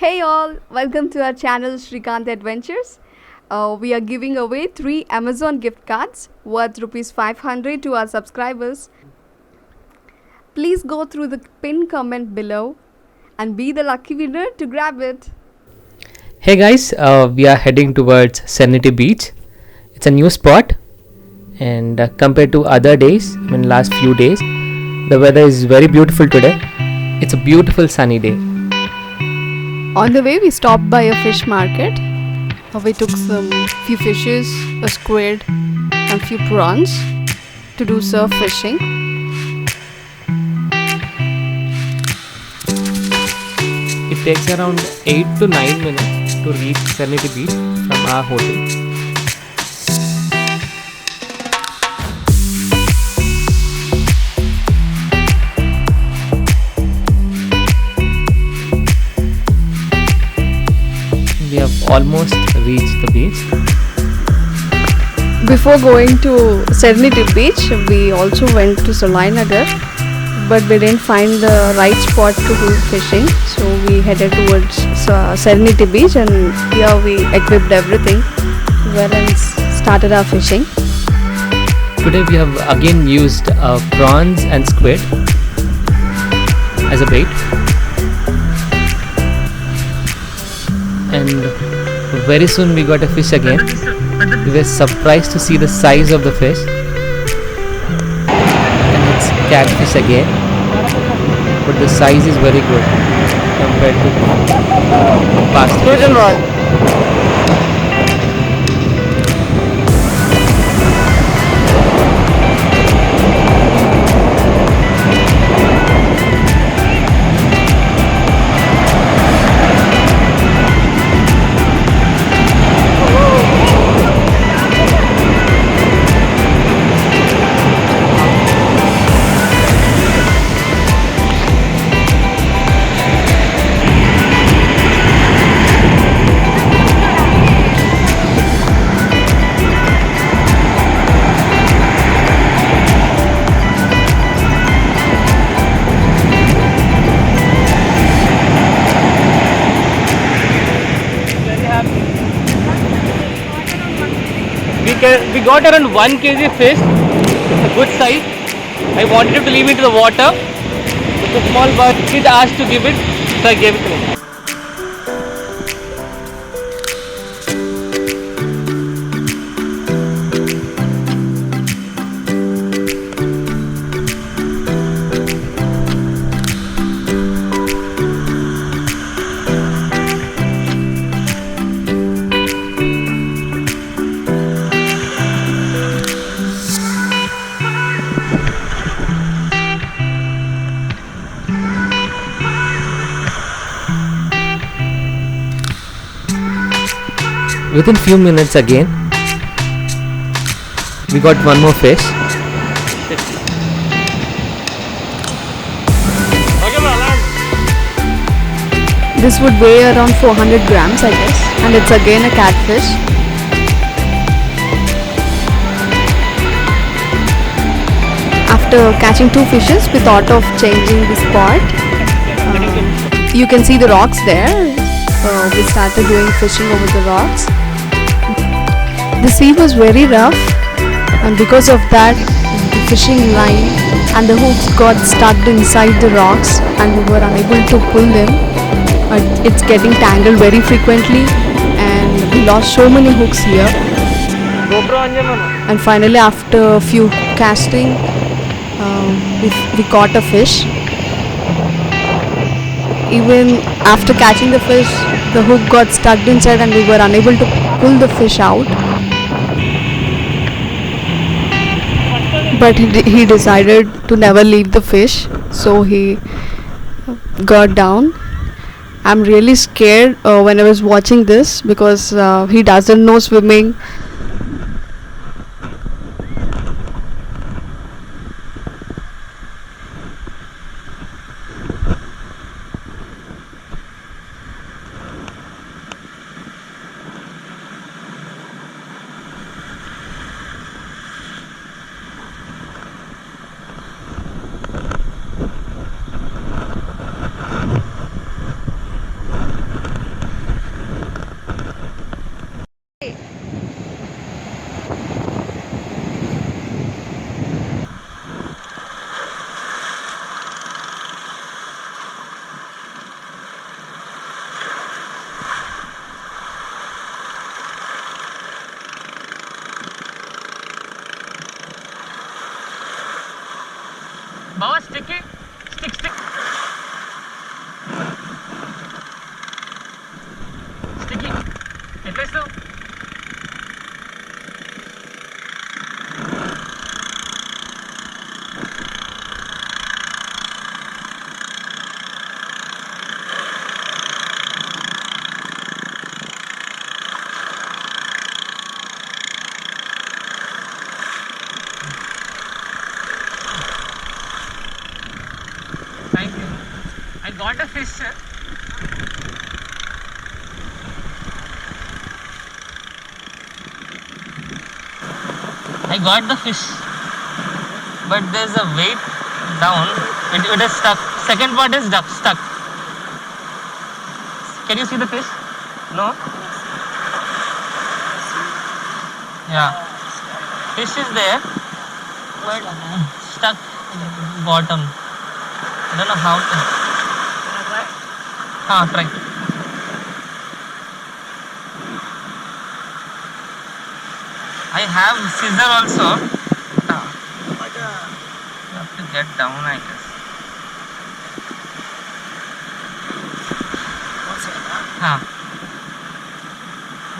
Hey all, welcome to our channel Shrikant Adventures. We are giving away 3 Amazon gift cards worth rupees 500 to our subscribers. Please go through the pinned comment below and be the lucky winner to grab it. Hey guys, we are heading towards Serenity Beach. It's a new spot, and compared to other days, last few days, the weather is very beautiful today. It's a beautiful sunny day. On the way, we stopped by a fish market. We took some few fishes, a squid, and few prawns to do surf fishing. It takes around 8 to 9 minutes to reach Serenity Beach from our hotel. We have almost reached the beach. Before going to Serenity Beach, we also went to Salai but we didn't find the right spot to do fishing. So we headed towards Serenity Beach, and here we equipped everything well and started our fishing. Today we have again used prawns and squid as a bait, and very soon we got a fish again. We were surprised to see the size of the fish, and it's catfish again, but the size is very good compared to past fish. We got around 1 kg fish, a good size. I wanted to leave it to the water. It's a small, but kid asked to give it, so I gave it to him. Within few minutes again, we got one more fish. This would weigh around 400 grams, I guess, and it's again a catfish. After catching 2 fishes, we thought of changing the spot. You can see the rocks there. We started doing fishing over the rocks. The sea was very rough, and because of that, the fishing line and the hooks got stuck inside the rocks, and we were unable to pull them. It's getting tangled very frequently, and we lost so many hooks here. And finally, after a few casting, we caught a fish. Even after catching the fish, the hook got stuck inside and we were unable to pull the fish out. But he decided to never leave the fish, so he got down. I'm really scared when I was watching this because he doesn't know swimming. Bawa sticky, stick. Sticky. ఎట్లేస్తావు? Thank you. I got a fish, sir. I got the fish, but there's a weight down. It is stuck. Second part is stuck. Can you see the fish? No? Yeah. Fish is there, but stuck bottom. I don't know how to. Try. I have scissor also. You have to get down, I guess.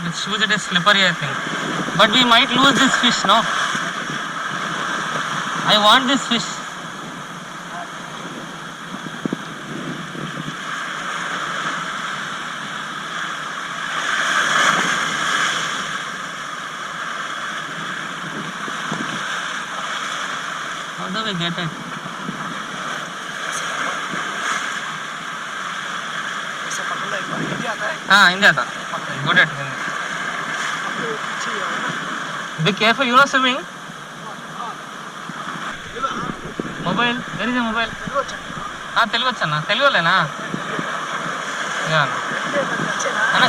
With shoes it is slippery, I think. But we might lose this fish, no? I want this fish. How do we get it? Hindi आता. Good at Hindi. Be careful, you know swimming. Mobile, where is your mobile? Telugu vachana. Telugu lena. Yeah. Ana.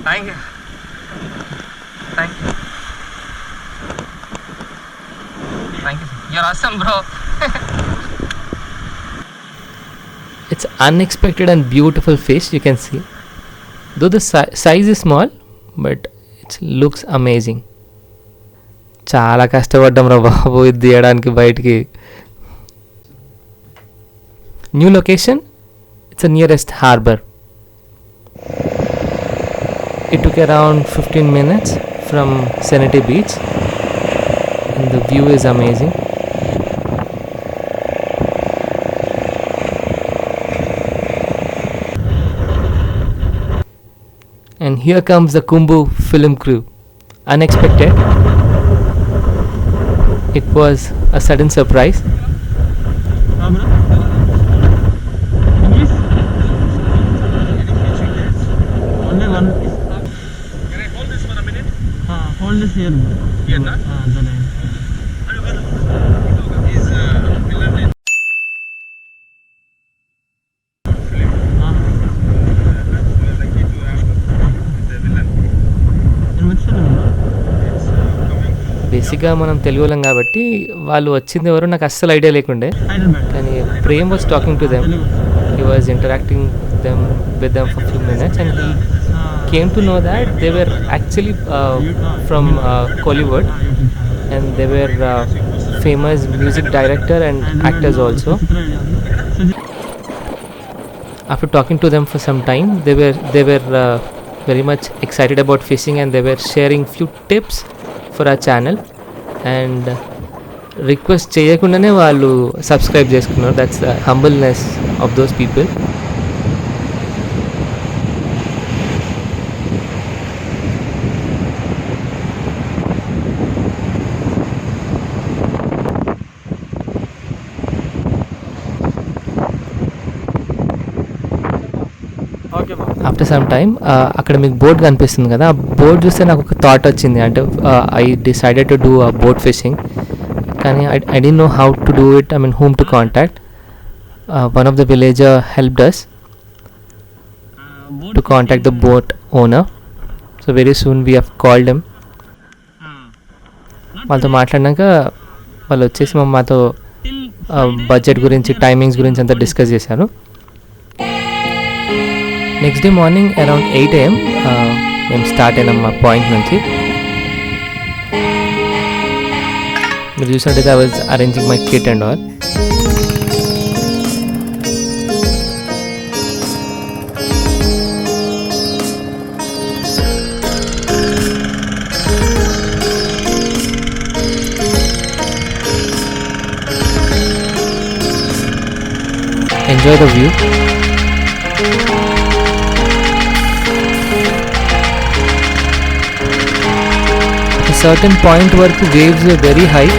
Thank you. Thank you. Thank you. You're awesome, bro. It's unexpected and beautiful fish, you can see. Though the size is small, but it looks amazing. చాలా కష్టపడ్డాం రా బాబు ఇది తీయడానికి బయటికి. New location, it's nearest harbour. It took around 15 minutes from Serenity Beach and the view is amazing. And here comes the Kumbu film crew. Unexpected. It was a sudden surprise. Hold this here. Here, na? The line. Is villain in film. Lucky to have the villain. And which film? బేసిక్గా మనం తెలుగు వాళ్ళం కాబట్టి వాళ్ళు వచ్చింది ఎవరో నాకు అస్సలు idea లేకుండే. కానీ Prem was talking to them. He was interacting with them for a few minutes and he came to know that they were actually from Kollywood and they were famous music director and actors also. After talking to them for some time, they were very much excited about fishing and they were sharing few tips for our channel and request చేయకుండానే వాళ్ళు subscribe చేసుకున్నారు. That's the humbleness of those people. After some time అక్కడ మీకు boat కనిపిస్తుంది కదా, ఆ boat చూస్తే నాకు ఒక థాట్ వచ్చింది. అంటే I decided to do boat fishing. కానీ I don't know how to do it, I mean whom to contact. One of the villager helped us to contact the boat owner. So very soon we have called him. వాళ్ళతో మాట్లాడినాక వాళ్ళు వచ్చేసి మాతో budget గురించి, timings గురించి అంతా discuss చేశారు. Next day morning around 8 AM మేము start అయినాం మా పాయింట్ నుంచి. మీరు చూసినట్టయితే I was arranging my kit and all. Enjoy the view. At a certain point వరకు waves were very high.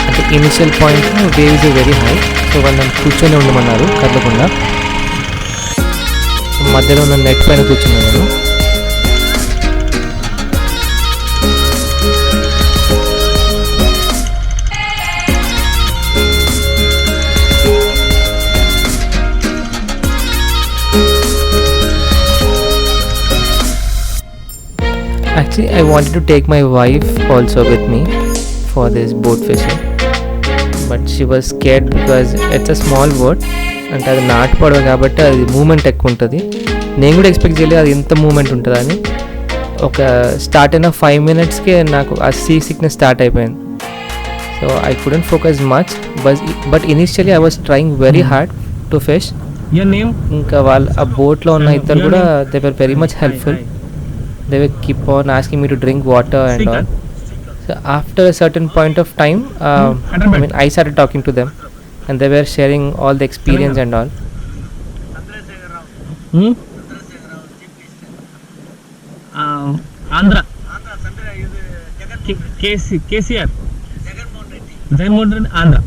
At the initial point waves were very high. So వాళ్ళు కూర్చొని ఉండమన్నారు కదలకుండా. మధ్యలో ఉన్న నెట్ పైన కూర్చున్నాను నేను. Actually, I wanted to take my wife also with me for this boat fishing, but she was scared because it's a small boat అంటే అది నాటు పడవ కాబట్టి అది మూమెంట్ ఎక్కువ ఉంటుంది. నేను కూడా ఎక్స్పెక్ట్ చేయలేదు అది ఎంత మూమెంట్ ఉంటుందని. ఒక స్టార్ట్ అయిన 5 minutesకే నాకు ఆ సీ సిక్నెస్ స్టార్ట్ అయిపోయింది. So I couldn't focus much, but initially I was trying very hard to fish. ఇంకా వాళ్ళు ఆ బోట్లో ఉన్న ఇద్దరు కూడా they were very much helpful. They will keep on asking me to drink water and all. So after a certain point of time, I mean, I started talking to them, and they were sharing all the experience and all. Andhra. KCR. Jagannath Reddy, Andhra.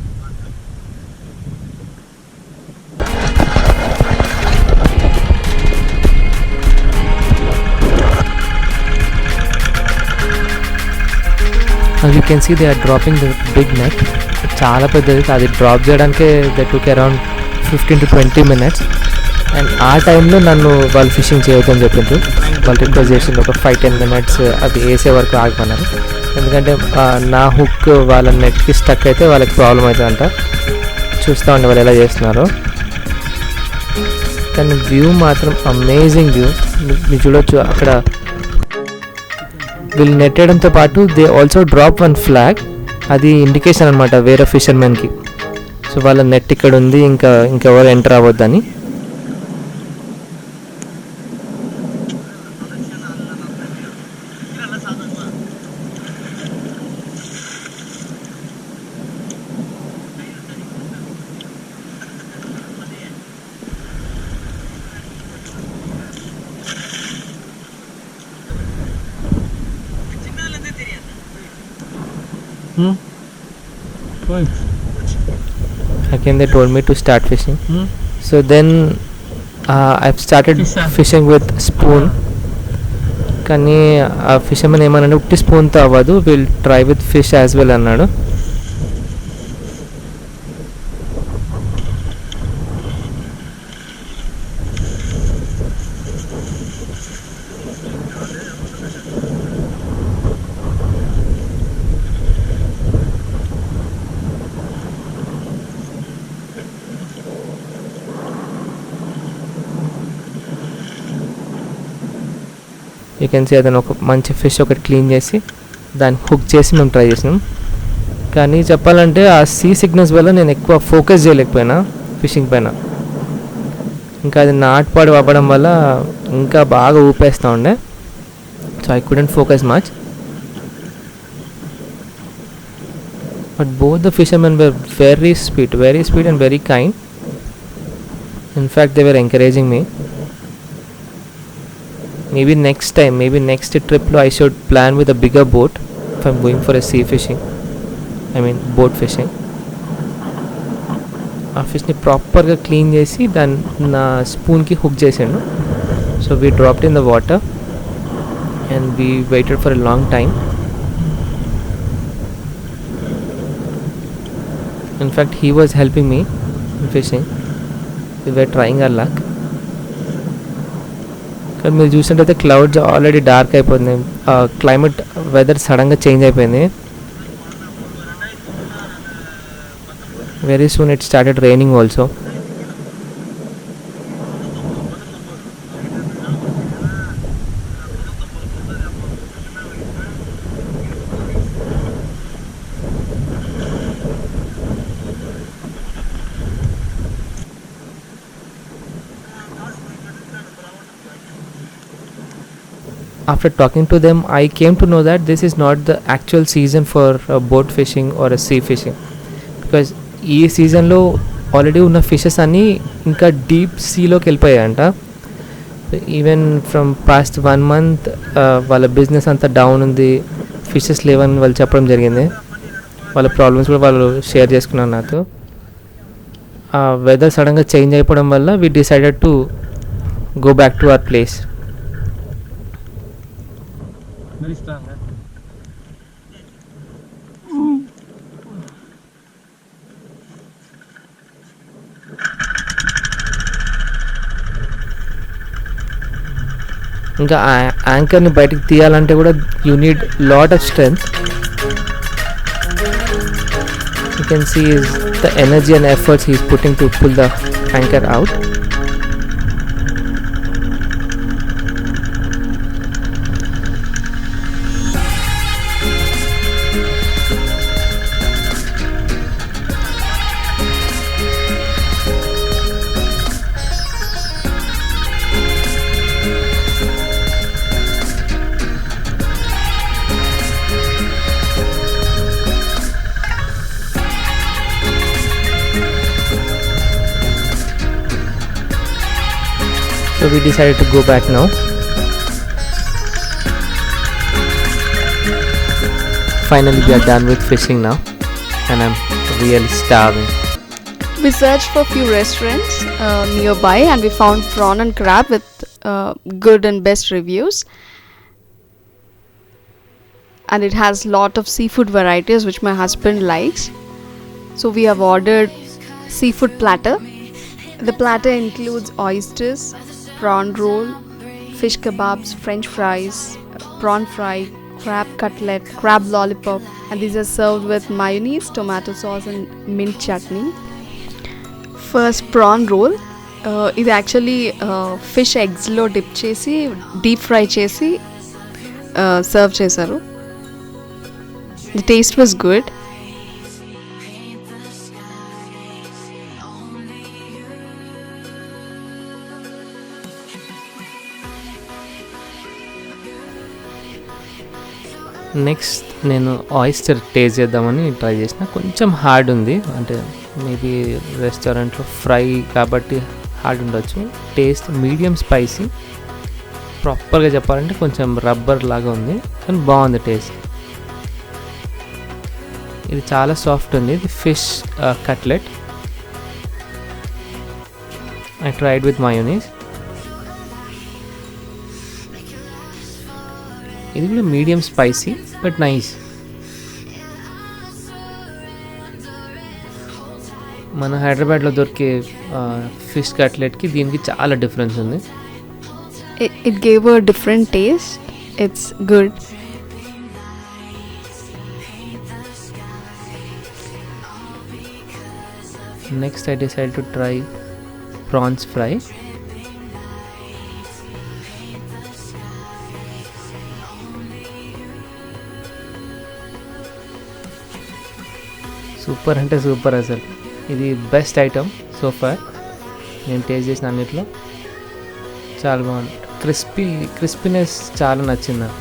As you can see, they are dropping the big net. చాలా పెద్దది, అది drop చేయడానికే they took around 15 to 20 minutes. And ఆ టైంలో నన్ను వాళ్ళు fishing చేయొద్దని చెప్పిండ్రు. వాళ్ళు రిక్వెస్ట్ చేసిండ్రు ఒక 5-10 minutes అది వేసే వరకు ఆగమన్నారు. ఎందుకంటే నా హుక్ వాళ్ళ నెట్కి స్టక్ అయితే వాళ్ళకి ప్రాబ్లం అవుతుందంట. చూస్తూ ఉండే వాళ్ళు ఎలా చేస్తున్నారో. కానీ వ్యూ మాత్రం అమేజింగ్ వ్యూ. మీరు చూడొచ్చు అక్కడ వీళ్ళు నెట్టడంతో పాటు they also drop one flag. అది ఇండికేషన్ అనమాట వేరే ఫిషర్మెన్కి. సో వాళ్ళ నెట్ ఇక్కడ ఉంది, ఇంకెవరు enter అవ్వద్దని. Again they told me to start fishing. So then I've started fishing with spoon. కానీ ఆ ఫిషర్మెన్ ఏమన్నాడు, ఉట్టి స్పూన్తో అవ్వదు, will try with fish as well అన్నాడు. యూ కెన్ సీ అతను ఒక మంచి ఫిష్ ఒకటి క్లీన్ చేసి దాన్ని హుక్ చేసి మేము ట్రై చేసినాం. కానీ చెప్పాలంటే ఆ సీ సిగ్నల్స్ వల్ల నేను ఎక్కువ ఫోకస్ చేయలేకపోయినా ఫిషింగ్ పైన. ఇంకా అది నాటుపాడు అవ్వడం వల్ల ఇంకా బాగా ఊపేస్తూ ఉండే. So I couldn't focus much. But both the fishermen were very sweet and very kind. In fact they were encouraging me. Maybe next trip I should plan with a bigger boat if I'm going for a sea fishing, I mean boat fishing. ఆ ఫిష్ని ప్రాపర్గా clean చేసి దాన్ని నా స్పూన్కి hook చేసాను. So we dropped in the water and we waited for a long time. In fact he was helping me in fishing. We were trying hour luck. కానీ మీరు చూసినట్టయితే clouds already dark అయిపోయింది. క్లైమేట్ వెదర్ సడన్గా change అయిపోయింది. Very soon it started raining also. After talking to them, I came to know that this is not the actual season for boat fishing or a sea fishing, because ఈ సీజన్లో already ఉన్న fishes అన్నీ ఇంకా deep సీలోకి వెళ్ళిపోయాయంట. Even from past 1 month వాళ్ళ business అంతా down ఉంది, ఫిషెస్ లేవని వాళ్ళు చెప్పడం జరిగింది. వాళ్ళ ప్రాబ్లమ్స్ కూడా వాళ్ళు షేర్ చేసుకున్నారు నాతో. వెదర్ సడన్గా చేంజ్ అయిపోవడం వల్ల we decided to go back to our place. Very strong. ఇంకా యాంకర్ని బయటికి తీయాలంటే కూడా you need lot of strength. You can see is the energy and efforts he is putting to pull the anchor out. So we decided to go back now. Finally we are done with fishing now and I'm really starving. We searched for a few restaurants nearby and we found prawn and crab with good and best reviews. And it has lot of seafood varieties which my husband likes. So we have ordered seafood platter. The platter includes oysters, prawn roll, fish kebabs, french fries, prawn fry, crab cutlet, crab lollipop, and these are served with mayonnaise, tomato sauce and mint chutney. First prawn roll. ఇది actually fish ఎగ్స్లో dip చేసి deep fry చేసి serve చేశారు. The taste was good. Next నేను oyster taste చేద్దామని try చేసిన. కొంచెం hard ఉంది, అంటే మేబీ రెస్టారెంట్లో ఫ్రై కాబట్టి హార్డ్ ఉండొచ్చు. Taste medium spicy. ప్రాపర్గా చెప్పాలంటే కొంచెం రబ్బర్ లాగా ఉంది, కానీ బాగుంది టేస్ట్. ఇది చాలా సాఫ్ట్ ఉంది. ఇది fish cutlet. I tried with mayonnaise. ఇది కూడా మీడియం స్పైసీ బట్ నైస్. మన హైదరాబాద్లో దొరికే ఫిష్ కట్లెట్కి దీనికి చాలా డిఫరెన్స్ ఉంది. It gave a different taste. It's good. Next I decided to try prawns fry. Super అంటే సూపర్ అసలు. ఇది బెస్ట్ ఐటమ్ సో ఫార్ నేను టేస్ట్ చేసిన అన్నిట్లో. చాలా బాగుంది. క్రిస్పీనెస్ చాలా నచ్చింది నాకు.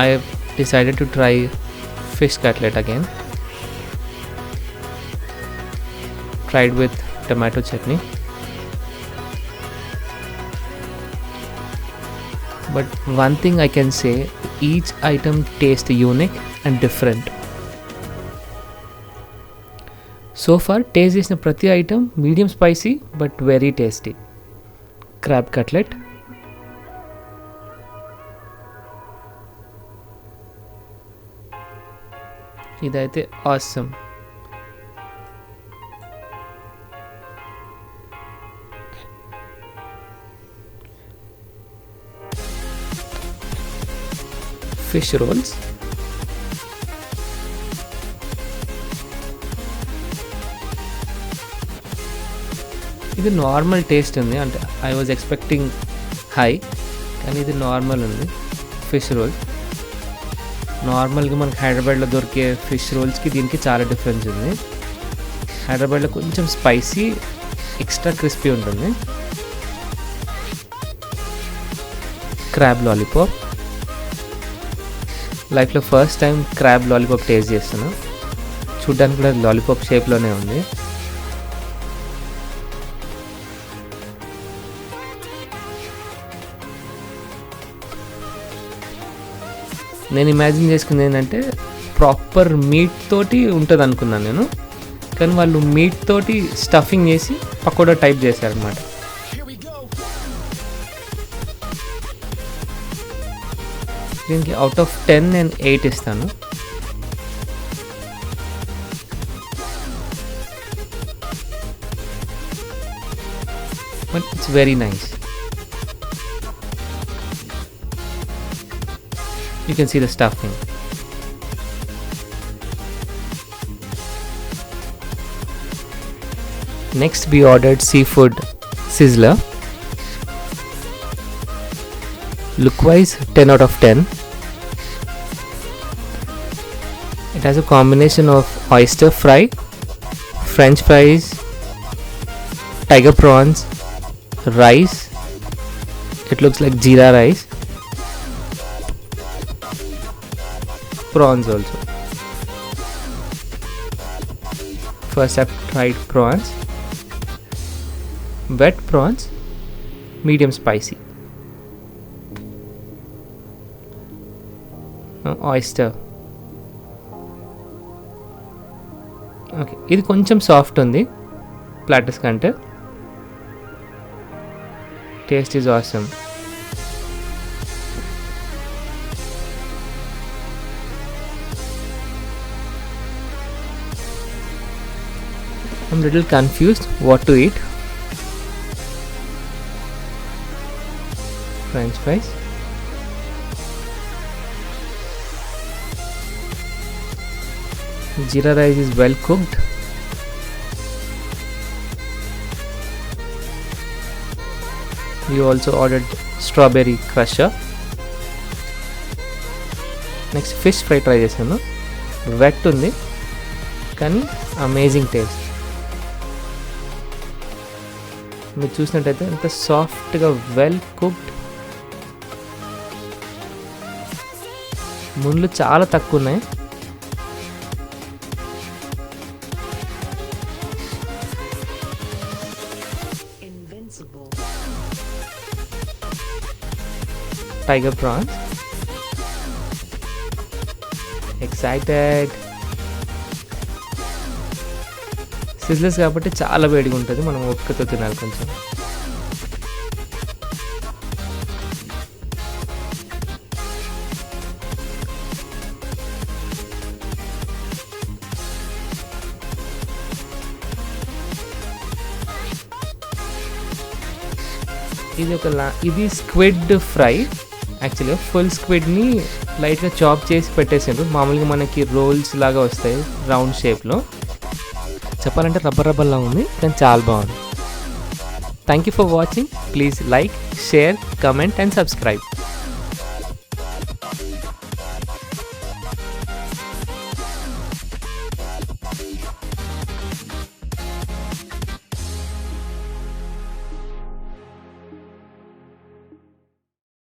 I decided to try fish cutlet again. tried with tomato chutney. But one thing I can say, each item tastes unique and different. So far taste చేసిన ప్రతి item medium spicy but very tasty. Crab cutlet, ఇదైతే awesome. Fish rolls, ఇది normal taste ఉంది, అంటే I was expecting high, కానీ ఇది normal ఉంది. Fish role నార్మల్గా మనకి హైదరాబాద్లో దొరికే ఫిష్ రోల్స్కి దీనికి చాలా డిఫరెన్స్ ఉంది. హైదరాబాద్లో కొంచెం స్పైసీ, ఎక్స్ట్రా క్రిస్పీ ఉంటుంది. క్రాబ్ లాలీపాప్, లైఫ్లో first time crab lollipop taste చేస్తాను. చూడ్డానికి కూడా లాలీపాప్ షేప్లోనే ఉంది. నేను ఇమాజిన్ చేసుకుంది ఏంటంటే ప్రాపర్ మీట్ తోటి ఉంటుంది అనుకున్నాను నేను, కానీ వాళ్ళు మీట్ తోటి స్టఫింగ్ చేసి పకోడా టైప్ చేశారనమాట. దీనికి అవుట్ ఆఫ్ 10 నేను 8 ఇస్తాను. But it's very nice. You can see the stuffing. Next we ordered seafood sizzler. Look wise 10 out of 10. It has a combination of oyster fry, french fries, tiger prawns, rice. It looks like jeera rice. Prawns also. First I've tried prawns. Wet prawns, medium spicy. Oyster. Okay, ఇది కొంచెం soft ఉంది platters కంటే. Taste is awesome. I'm a little confused what to eat. French fries, jeera rice is well cooked. We also ordered strawberry crusher. Next fish fry try చేసాను. Wet ఉంది కానీ amazing taste. మీరు చూసినట్టయితే ఎంత సాఫ్ట్గా well cooked, ముళ్ళు చాలా తక్కువ ఉన్నాయి. Tiger prawns, excited. సిజ్లెస్ కాబట్టి చాలా వేడిగా ఉంటుంది, మనం ఓపికతో తినాలి కొంచెం. ఇది స్క్విడ్ ఫ్రై. యాక్చువల్గా ఫుల్ స్క్విడ్ని లైట్గా చాప్ చేసి పెట్టేసిండ్రు. మామూలుగా మనకి రోల్స్ లాగా వస్తాయి రౌండ్ షేప్లో. చెప్పాలంటే రబ్బర్ రబ్బర్లా ఉంది, కానీ చాలా బాగుంది. Thank you for watching. Please like, share, comment and subscribe.